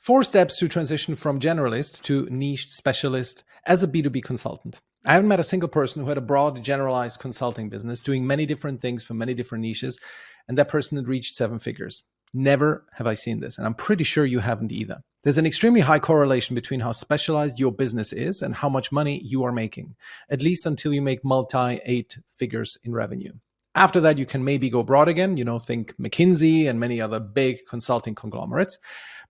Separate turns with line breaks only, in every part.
4 steps to transition from generalist to niche specialist as a B2B consultant. I haven't met a single person who had a broad generalized consulting business doing many different things for many different niches, and that person had reached 7 figures. Never have I seen this, and I'm pretty sure you haven't either. There's an extremely high correlation between how specialized your business is and how much money you are making, at least until you make multi-8 figures in revenue. After that, you can maybe go broad again, think McKinsey and many other big consulting conglomerates.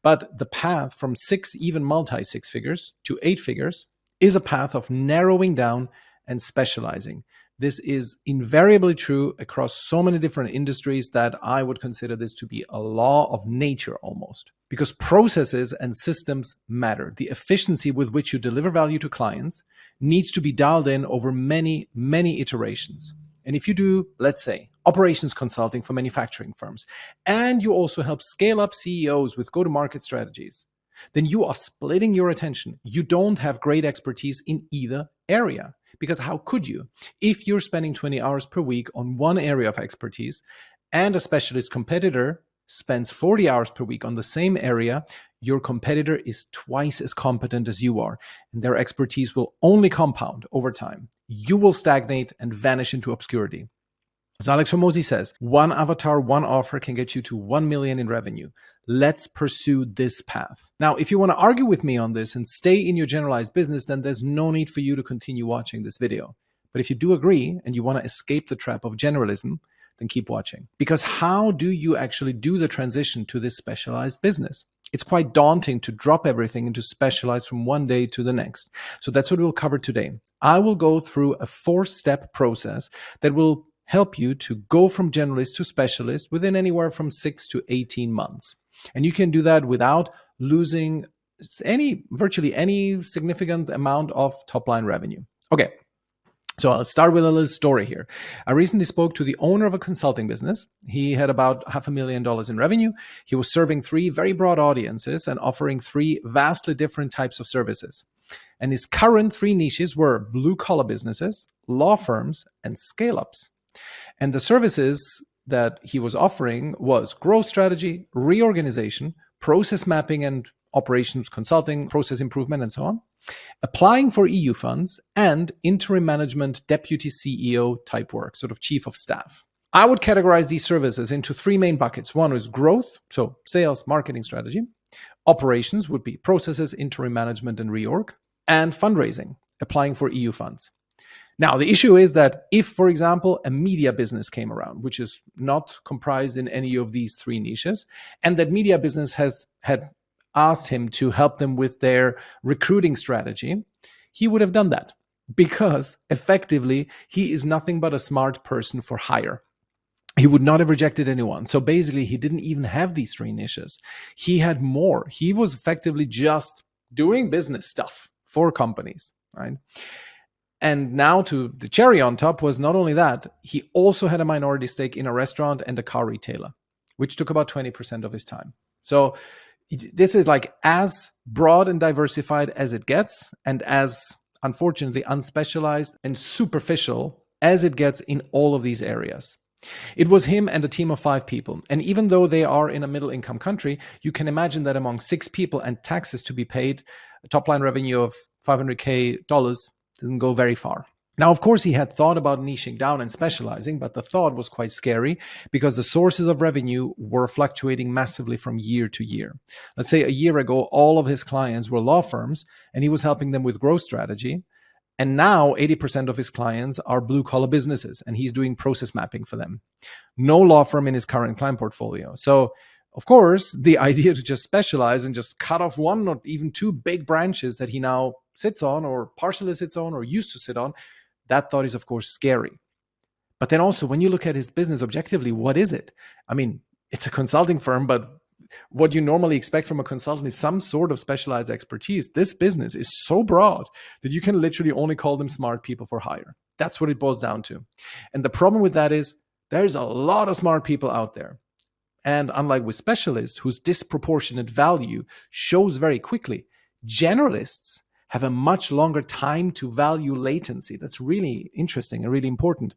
But the path from 6, even multi-6 figures to 8 figures is a path of narrowing down and specializing. This is invariably true across so many different industries that I would consider this to be a law of nature almost. Because processes and systems matter. The efficiency with which you deliver value to clients needs to be dialed in over many, many iterations. And if you do, let's say, operations consulting for manufacturing firms, and you also help scale up CEOs with go-to-market strategies, then you are splitting your attention. You don't have great expertise in either area. Because how could you? If you're spending 20 hours per week on one area of expertise and a specialist competitor spends 40 hours per week on the same area, your competitor is twice as competent as you are, and their expertise will only compound over time. You will stagnate and vanish into obscurity. As Alex Hormozi says, one avatar, one offer can get you to 1 million in revenue. Let's pursue this path. Now, if you want to argue with me on this and stay in your generalized business, then there's no need for you to continue watching this video. But if you do agree and you want to escape the trap of generalism, then keep watching. Because how do you actually do the transition to this specialized business? It's quite daunting to drop everything and to specialize from one day to the next. So that's what we'll cover today. I will go through a 4-step process that will help you to go from generalist to specialist within anywhere from 6 to 18 months. And you can do that without losing virtually any significant amount of top-line revenue. Okay. So I'll start with a little story here. I recently spoke to the owner of a consulting business. He had about $500,000 in revenue. He was serving 3 very broad audiences and offering 3 vastly different types of services. And his current 3 niches were blue-collar businesses, law firms, and scale-ups. And the services that he was offering was growth strategy, reorganization, process mapping and operations consulting, process improvement, and so on, applying for EU funds, and interim management, deputy CEO type work, sort of chief of staff. I would categorize these services into 3 main buckets. One is growth, so sales, marketing strategy. Operations would be processes, interim management, and reorg. And fundraising, applying for EU funds. Now, the issue is that if, for example, a media business came around, which is not comprised in any of these 3 niches, and that media business had asked him to help them with their recruiting strategy, he would have done that because effectively he is nothing but a smart person for hire. He would not have rejected anyone. So basically, he didn't even have these 3 niches. He had more. He was effectively just doing business stuff for companies, right? And now to the cherry on top was not only that, he also had a minority stake in a restaurant and a car retailer, which took about 20% of his time. So this is like as broad and diversified as it gets, and as unfortunately unspecialized and superficial as it gets in all of these areas. It was him and a team of 5 people. And even though they are in a middle income country, you can imagine that among 6 people and taxes to be paid, a top line revenue of $500K doesn't go very far. Now, of course, he had thought about niching down and specializing, but the thought was quite scary because the sources of revenue were fluctuating massively from year to year. Let's say a year ago, all of his clients were law firms and he was helping them with growth strategy. And now 80% of his clients are blue collar businesses and he's doing process mapping for them. No law firm in his current client portfolio. So of course, the idea to just specialize and just cut off 1 or even 2 big branches that he now sits on or partially sits on or used to sit on, that thought is, of course, scary. But then also, when you look at his business objectively, what is it? I mean, it's a consulting firm, but what you normally expect from a consultant is some sort of specialized expertise. This business is so broad that you can literally only call them smart people for hire. That's what it boils down to. And the problem with that is there's a lot of smart people out there. And unlike with specialists, whose disproportionate value shows very quickly, generalists have a much longer time to value latency. That's really interesting and really important.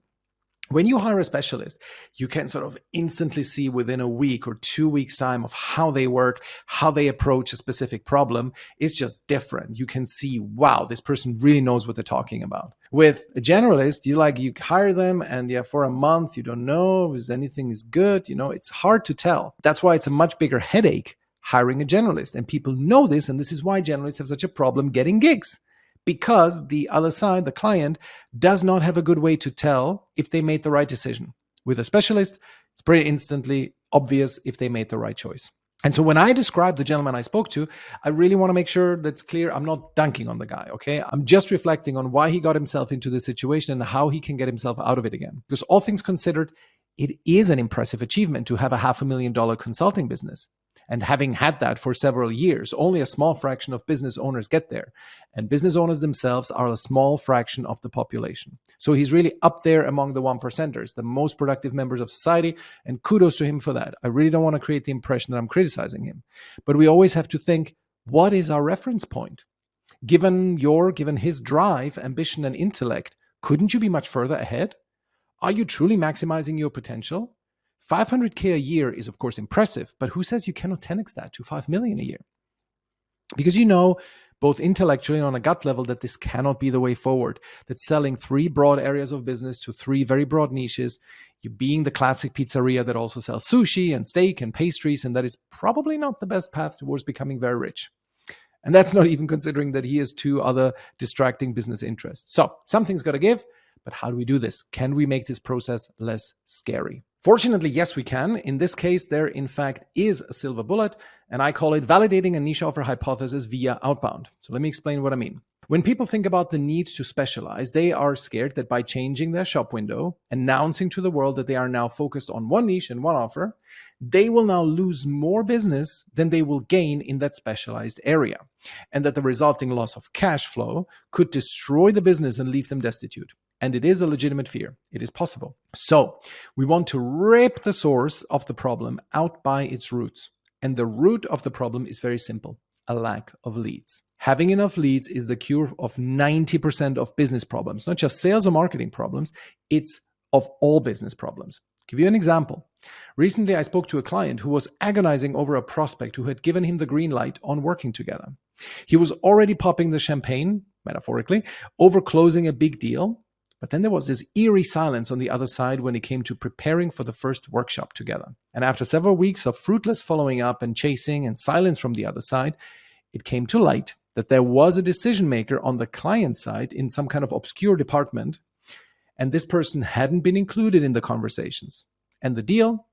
When you hire a specialist, you can sort of instantly see within a week or 2 weeks time of how they work, how they approach a specific problem. It's just different. You can see, wow, this person really knows what they're talking about. With a generalist, you hire them and for a month, you don't know if anything is good. It's hard to tell. That's why it's a much bigger headache hiring a generalist. And people know this. And this is why generalists have such a problem getting gigs. Because the other side, the client, does not have a good way to tell if they made the right decision. With a specialist, it's pretty instantly obvious if they made the right choice. And so when I describe the gentleman I spoke to, I really want to make sure that's clear. I'm not dunking on the guy, okay? I'm just reflecting on why he got himself into this situation and how he can get himself out of it again. Because all things considered, it is an impressive achievement to have a $500,000 consulting business. And having had that for several years, only a small fraction of business owners get there. And business owners themselves are a small fraction of the population. So he's really up there among the 1%ers, the most productive members of society. And kudos to him for that. I really don't want to create the impression that I'm criticizing him. But we always have to think, what is our reference point? Given his drive, ambition, and intellect, couldn't you be much further ahead? Are you truly maximizing your potential? 500K a year is, of course, impressive, but who says you cannot 10x that to 5 million a year? Because both intellectually and on a gut level, that this cannot be the way forward. That selling 3 broad areas of business to 3 very broad niches, you being the classic pizzeria that also sells sushi and steak and pastries, and that is probably not the best path towards becoming very rich. And that's not even considering that he has 2 other distracting business interests. So something's got to give. But how do we do this? Can we make this process less scary? Fortunately, yes, we can. In this case, there in fact is a silver bullet, and I call it validating a niche offer hypothesis via outbound. So let me explain what I mean. When people think about the need to specialize, they are scared that by changing their shop window, announcing to the world that they are now focused on one niche and one offer, they will now lose more business than they will gain in that specialized area, and that the resulting loss of cash flow could destroy the business and leave them destitute. And it is a legitimate fear. It is possible. So we want to rip the source of the problem out by its roots. And the root of the problem is very simple: a lack of leads. Having enough leads is the cure of 90% of business problems, not just sales or marketing problems. It's of all business problems. I'll give you an example. Recently, I spoke to a client who was agonizing over a prospect who had given him the green light on working together. He was already popping the champagne, metaphorically, over closing a big deal. But then there was this eerie silence on the other side when it came to preparing for the first workshop together. And after several weeks of fruitless following up and chasing and silence from the other side, it came to light that there was a decision maker on the client side in some kind of obscure department, and this person hadn't been included in the conversations. And the deal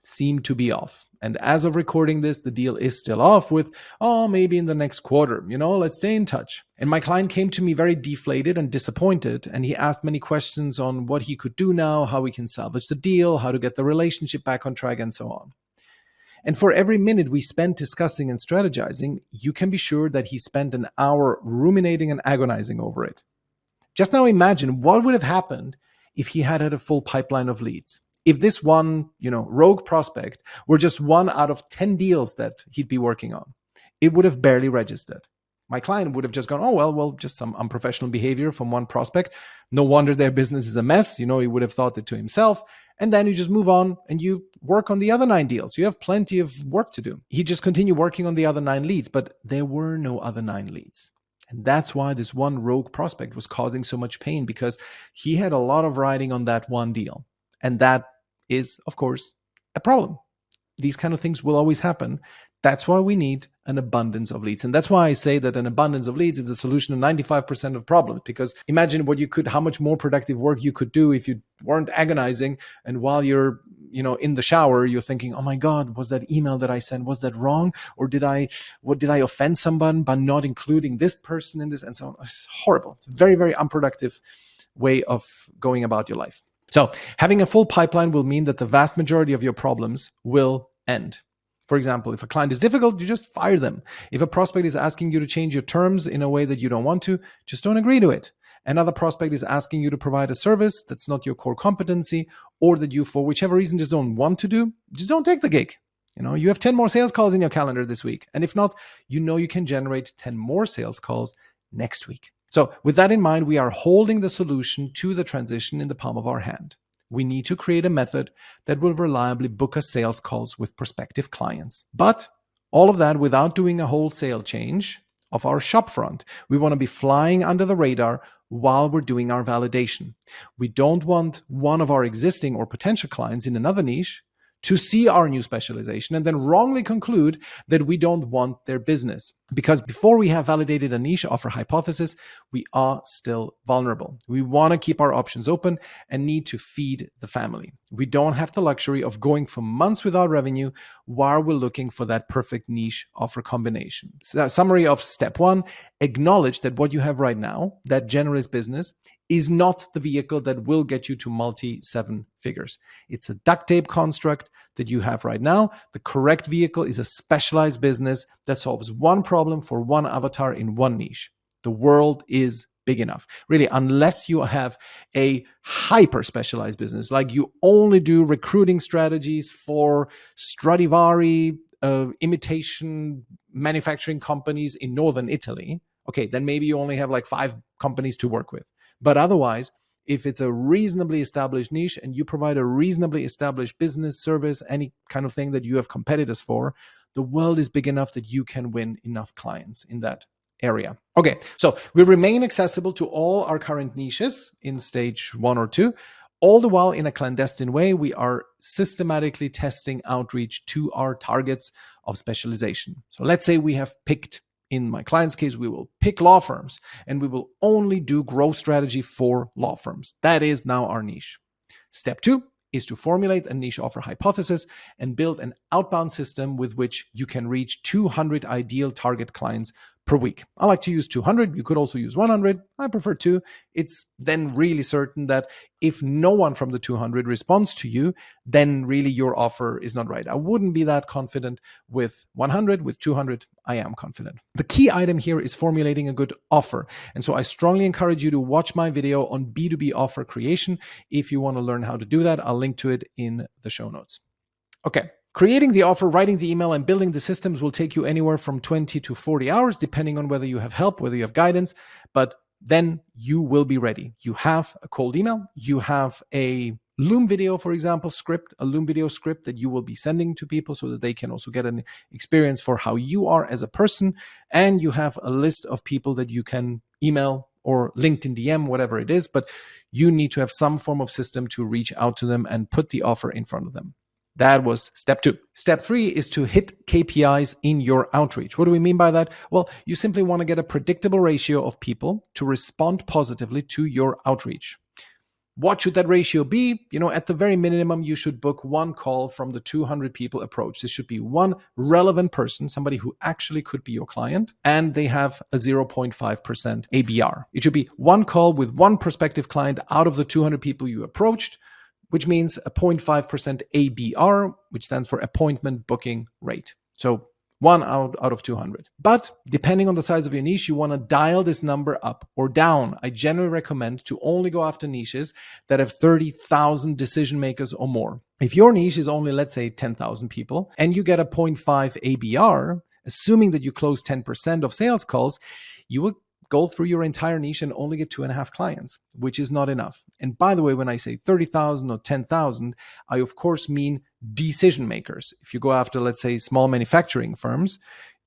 seemed to be off. And as of recording this, the deal is still off with, maybe in the next quarter, let's stay in touch. And my client came to me very deflated and disappointed. And he asked many questions on what he could do now, how we can salvage the deal, how to get the relationship back on track, and so on. And for every minute we spent discussing and strategizing, you can be sure that he spent an hour ruminating and agonizing over it. Just now imagine what would have happened if he had a full pipeline of leads. If this one, rogue prospect were just 1 out of 10 deals that he'd be working on, it would have barely registered. My client would have just gone, just some unprofessional behavior from one prospect. No wonder their business is a mess. He would have thought it to himself. And then you just move on and you work on the other 9 deals. You have plenty of work to do. He just continued working on the other 9 leads, but there were no other 9 leads. And that's why this one rogue prospect was causing so much pain, because he had a lot of riding on that one deal. And that is, of course, a problem. These kind of things will always happen. That's why we need an abundance of leads. And that's why I say that an abundance of leads is the solution to 95% of problems. Because imagine how much more productive work you could do if you weren't agonizing. And while you're, in the shower, you're thinking, oh my God, was that email that I sent, was that wrong? Or did I offend someone by not including this person in this? And so on. It's horrible. It's a very, very unproductive way of going about your life. So having a full pipeline will mean that the vast majority of your problems will end. For example, if a client is difficult, you just fire them. If a prospect is asking you to change your terms in a way that you don't want to, just don't agree to it. Another prospect is asking you to provide a service that's not your core competency, or that you, for whichever reason, just don't want to do, just don't take the gig. You have 10 more sales calls in your calendar this week. And if not, you can generate 10 more sales calls next week. So with that in mind, we are holding the solution to the transition in the palm of our hand. We need to create a method that will reliably book us sales calls with prospective clients. But all of that without doing a wholesale change of our shop front. We want to be flying under the radar while we're doing our validation. We don't want one of our existing or potential clients in another niche to see our new specialization and then wrongly conclude that we don't want their business. Because before we have validated a niche offer hypothesis, we are still vulnerable. We want to keep our options open and need to feed the family. We don't have the luxury of going for months without revenue while we're looking for that perfect niche offer combination. So, summary of step 1, acknowledge that what you have right now, that generalist business, is not the vehicle that will get you to multi-7 figures. It's a duct tape construct that you have right now. The correct vehicle is a specialized business that solves one problem for one avatar in one niche. The world is big enough. Really, unless you have a hyper specialized business, like you only do recruiting strategies for Stradivari imitation manufacturing companies in northern Italy, okay, then maybe you only have like 5 companies to work with. But otherwise, if it's a reasonably established niche and you provide a reasonably established business, service, any kind of thing that you have competitors for, the world is big enough that you can win enough clients in that area. Okay, so we remain accessible to all our current niches in stage 1 or 2. All the while, in a clandestine way, we are systematically testing outreach to our targets of specialization. So let's say we have picked, in my client's case, we will pick law firms and we will only do growth strategy for law firms. That is now our niche. Step 2 is to formulate a niche offer hypothesis and build an outbound system with which you can reach 200 ideal target clients per week. I like to use 200. You could also use 100. I prefer 2. It's then really certain that if no one from the 200 responds to you, then really your offer is not right. I wouldn't be that confident with 100. With 200, I am confident. The key item here is formulating a good offer. And so I strongly encourage you to watch my video on B2B offer creation. If you want to learn how to do that, I'll link to it in the show notes. Okay. Creating the offer, writing the email, and building the systems will take you anywhere from 20 to 40 hours, depending on whether you have help, whether you have guidance, but then you will be ready. You have a cold email, you have a Loom video, for example, script, a Loom video script that you will be sending to people so that they can also get an experience for how you are as a person, and you have a list of people that you can email or LinkedIn DM, whatever it is, but you need to have some form of system to reach out to them and put the offer in front of them. That was step 2. Step 3 is to hit KPIs in your outreach. What do we mean by that? Well, you simply want to get a predictable ratio of people to respond positively to your outreach. What should that ratio be? At the very minimum, you should book 1 call from the 200 people approached. This should be 1 relevant person, somebody who actually could be your client, and they have a 0.5% ABR. It should be 1 call with 1 prospective client out of the 200 people you approached, which means a 0.5% ABR, which stands for appointment booking rate. So 1 out of 200. But depending on the size of your niche, you want to dial this number up or down. I generally recommend to only go after niches that have 30,000 decision makers or more. If your niche is only, let's say, 10,000 people and you get a 0.5 ABR, assuming that you close 10% of sales calls, you will go through your entire niche and only get 2.5 clients, which is not enough. And by the way, when I say 30,000 or 10,000, I of course mean decision makers. If you go after, let's say, small manufacturing firms,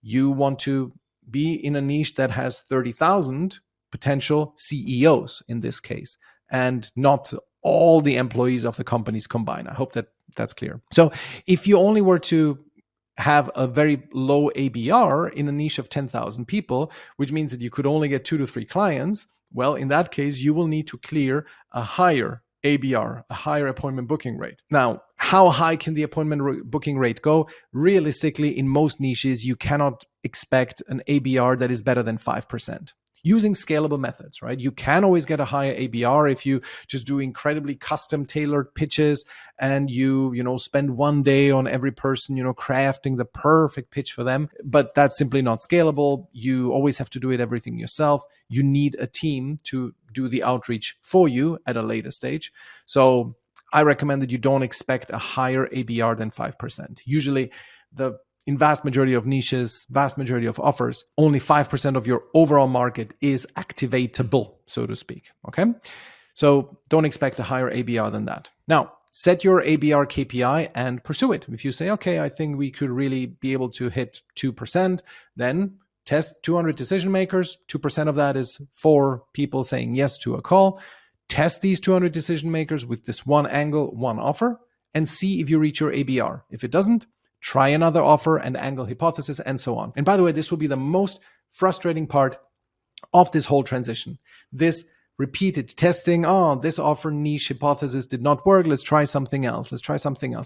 you want to be in a niche that has 30,000 potential CEOs in this case, and not all the employees of the companies combined. I hope that that's clear. So if you only were to have a very low ABR in a niche of 10,000 people, which means that you could only get 2 to 3 clients, well, in that case, you will need to clear a higher ABR, a higher appointment booking rate. Now, how high can the appointment booking rate go? Realistically, in most niches, you cannot expect an ABR that is better than 5%. Using scalable methods, right? You can always get a higher ABR if you just do incredibly custom tailored pitches and you spend 1 day on every person, crafting the perfect pitch for them. But that's simply not scalable. You always have to do everything yourself. You need a team to do the outreach for you at a later stage. So I recommend that you don't expect a higher ABR than 5%. Usually in vast majority of niches, vast majority of offers, only 5% of your overall market is activatable, so to speak. Okay. So don't expect a higher ABR than that. Now, set your ABR KPI and pursue it. If you say, okay, I think we could really be able to hit 2%, then test 200 decision makers. 2% of that is 4 people saying yes to a call. Test these 200 decision makers with this one angle, one offer, and see if you reach your ABR. If it doesn't, try another offer and angle hypothesis and so on. And by the way, this will be the most frustrating part of this whole transition. This repeated testing. Oh, this offer niche hypothesis did not work. Let's try something else.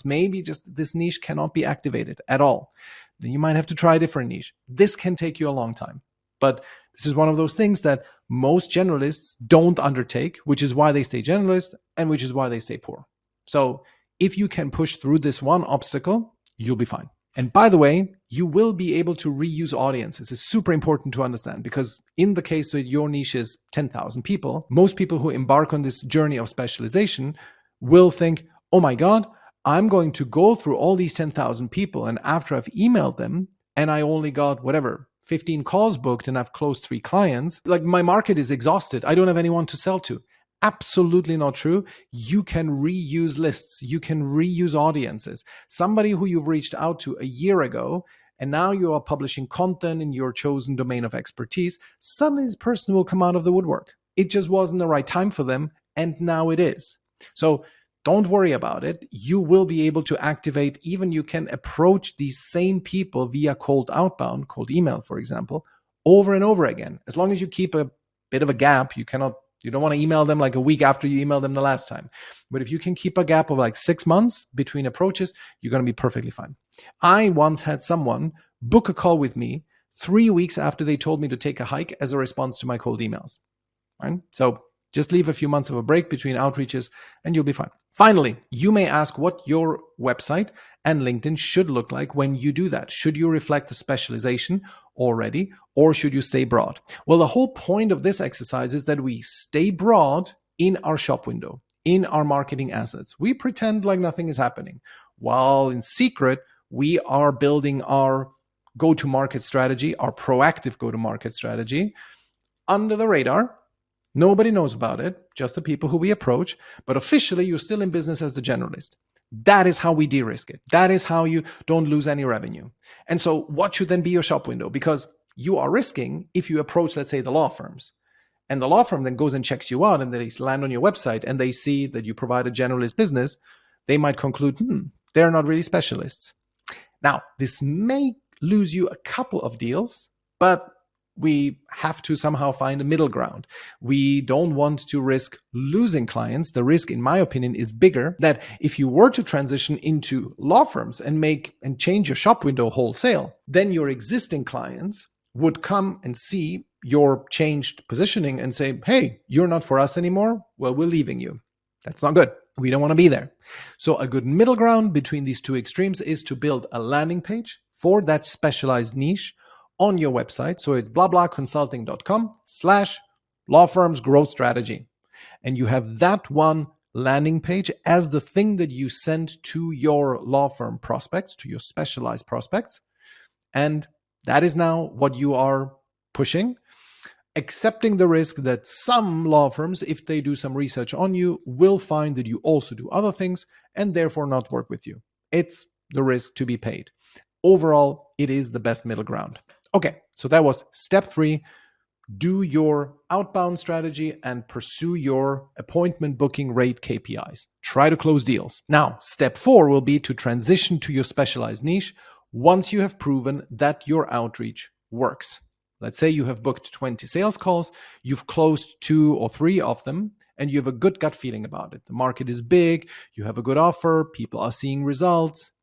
Maybe just this niche cannot be activated at all. Then you might have to try a different niche. This can take you a long time. But this is one of those things that most generalists don't undertake, which is why they stay generalist and which is why they stay poor. So if you can push through this one obstacle, you'll be fine. And by the way, you will be able to reuse audiences. It's super important to understand, because in the case that your niche is 10,000 people, most people who embark on this journey of specialization will think, oh my God, I'm going to go through all these 10,000 people. And after I've emailed them and I only got 15 calls booked and I've closed 3 clients, like my market is exhausted. I don't have anyone to sell to. Absolutely not true. You can reuse lists. You can reuse audiences. Somebody who you've reached out to a year ago, and now you are publishing content in your chosen domain of expertise, suddenly this person will come out of the woodwork. It just wasn't the right time for them, and now it is. So don't worry about it. You will be able to activate, even you can approach these same people via cold outbound, cold email, for example, over and over again. As long as you keep a bit of a gap, you don't want to email them like a week after you emailed them the last time. But if you can keep a gap of like 6 months between approaches, you're going to be perfectly fine. I once had someone book a call with me 3 weeks after they told me to take a hike as a response to my cold emails. Right? So just leave a few months of a break between outreaches and you'll be fine. Finally, you may ask what your website and LinkedIn should look like when you do that. Should you reflect the specialization already, or should you stay broad? Well, the whole point of this exercise is that we stay broad in our shop window, in our marketing assets. We pretend like nothing is happening, while in secret, we are building our go-to-market strategy, our proactive go-to-market strategy under the radar. Nobody knows about it, just the people who we approach, but officially you're still in business as the generalist. That is how we de-risk it. That is how you don't lose any revenue. And so what should then be your shop window? Because you are risking if you approach, let's say, the law firms, and the law firm then goes and checks you out and they land on your website and they see that you provide a generalist business, they might conclude, they're not really specialists. Now, this may lose you a couple of deals, but we have to somehow find a middle ground. We don't want to risk losing clients. The risk, in my opinion, is bigger that if you were to transition into law firms and change your shop window wholesale, then your existing clients would come and see your changed positioning and say, hey, you're not for us anymore. Well, we're leaving you. That's not good. We don't want to be there. So a good middle ground between these two extremes is to build a landing page for that specialized niche on your website. So it's blablaconsulting.com/law firms growth strategy. And you have that one landing page as the thing that you send to your law firm prospects, to your specialized prospects. And that is now what you are pushing, accepting the risk that some law firms, if they do some research on you, will find that you also do other things and therefore not work with you. It's the risk to be paid. Overall, it is the best middle ground. Okay, so that was step 3. Do your outbound strategy and pursue your appointment booking rate KPIs. Try to close deals. Now, step 4 will be to transition to your specialized niche once you have proven that your outreach works. Let's say you have booked 20 sales calls, you've closed 2 or 3 of them, and you have a good gut feeling about it. The market is big, you have a good offer, people are seeing results.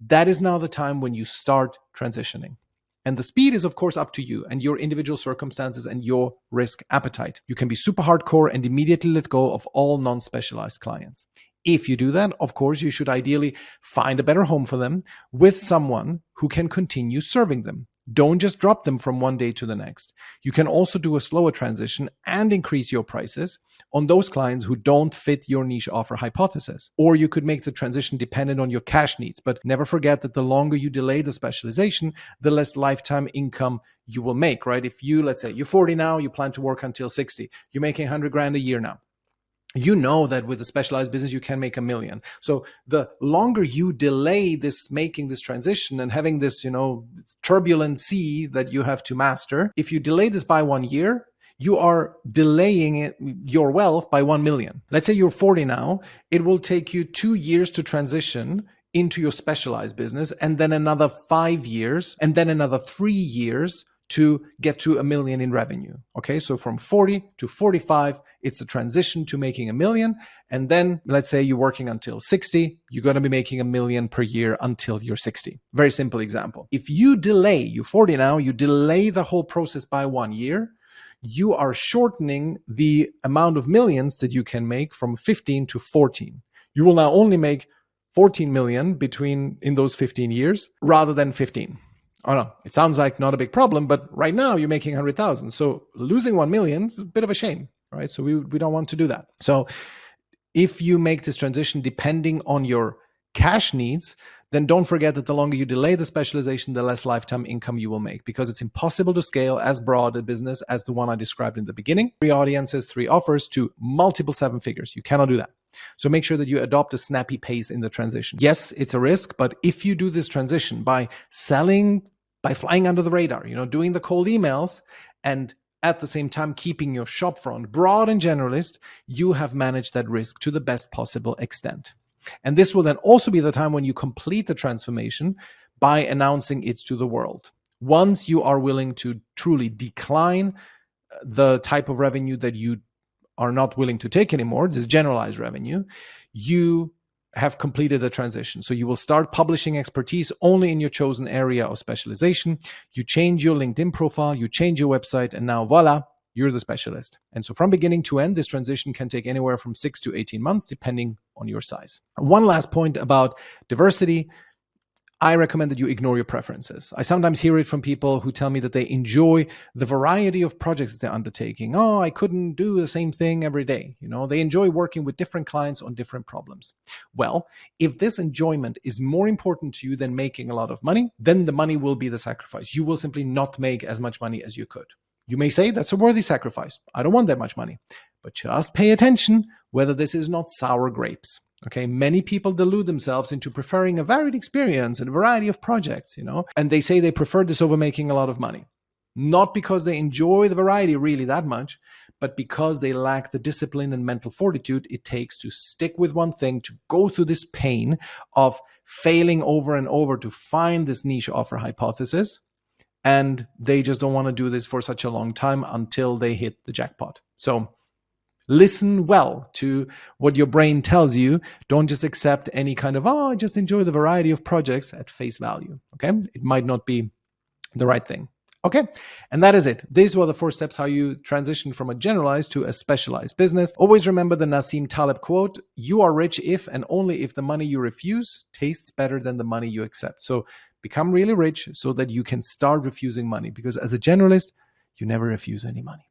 That is now the time when you start transitioning. And the speed is, of course, up to you and your individual circumstances and your risk appetite. You can be super hardcore and immediately let go of all non-specialized clients. If you do that, of course, you should ideally find a better home for them with someone who can continue serving them. Don't just drop them from one day to the next. You can also do a slower transition and increase your prices on those clients who don't fit your niche offer hypothesis. Or you could make the transition dependent on your cash needs. But never forget that the longer you delay the specialization, the less lifetime income you will make, right? If you, let's say you're 40 now, you plan to work until 60, you're making 100 grand a year now. you know that with a specialized business you can make 1 million. So the longer you delay this, making this transition and having this, turbulent sea that you have to master, if you delay this by 1 year, you are delaying your wealth by 1 million. Let's say you're 40 now, it will take you 2 years to transition into your specialized business, and then another 5 years, and then another 3 years to get to 1 million in revenue. Okay, so from 40 to 45, it's a transition to making 1 million. And then let's say you're working until 60, you're going to be making 1 million per year until you're 60. Very simple example. If you delay, you're 40 now, you delay the whole process by 1 year, you are shortening the amount of millions that you can make from 15 to 14. You will now only make 14 million in those 15 years rather than 15. Oh no, it sounds like not a big problem, but right now you're making 100,000. So losing 1 million is a bit of a shame, right? So we don't want to do that. So if you make this transition depending on your cash needs, then don't forget that the longer you delay the specialization, the less lifetime income you will make, because it's impossible to scale as broad a business as the one I described in the beginning. 3 audiences, 3 offers to multiple 7 figures. You cannot do that. So make sure that you adopt a snappy pace in the transition. Yes, it's a risk, but if you do this transition by flying under the radar, doing the cold emails, and at the same time keeping your shop front broad and generalist, you have managed that risk to the best possible extent. And this will then also be the time when you complete the transformation by announcing it to the world. Once you are willing to truly decline the type of revenue that you are not willing to take anymore, this generalized revenue, you have completed the transition. So you will start publishing expertise only in your chosen area of specialization. You change your LinkedIn profile, you change your website, and now voila, you're the specialist. And so from beginning to end, this transition can take anywhere from 6 to 18 months, depending on your size. One last point about diversity. I recommend that you ignore your preferences. I sometimes hear it from people who tell me that they enjoy the variety of projects that they're undertaking. Oh, I couldn't do the same thing every day. They enjoy working with different clients on different problems. Well, if this enjoyment is more important to you than making a lot of money, then the money will be the sacrifice. You will simply not make as much money as you could. You may say that's a worthy sacrifice. I don't want that much money. But just pay attention whether this is not sour grapes. Okay, many people delude themselves into preferring a varied experience and a variety of projects, and they say they prefer this over making a lot of money. Not because they enjoy the variety really that much, but because they lack the discipline and mental fortitude it takes to stick with one thing, to go through this pain of failing over and over to find this niche offer hypothesis. And they just don't want to do this for such a long time until they hit the jackpot. So listen well to what your brain tells you. Don't just accept any kind of, I just enjoy the variety of projects at face value. Okay. It might not be the right thing. Okay. And that is it. These were the 4 steps how you transition from a generalized to a specialized business. Always remember the Nassim Taleb quote, you are rich if and only if the money you refuse tastes better than the money you accept. So become really rich so that you can start refusing money, because as a generalist, you never refuse any money.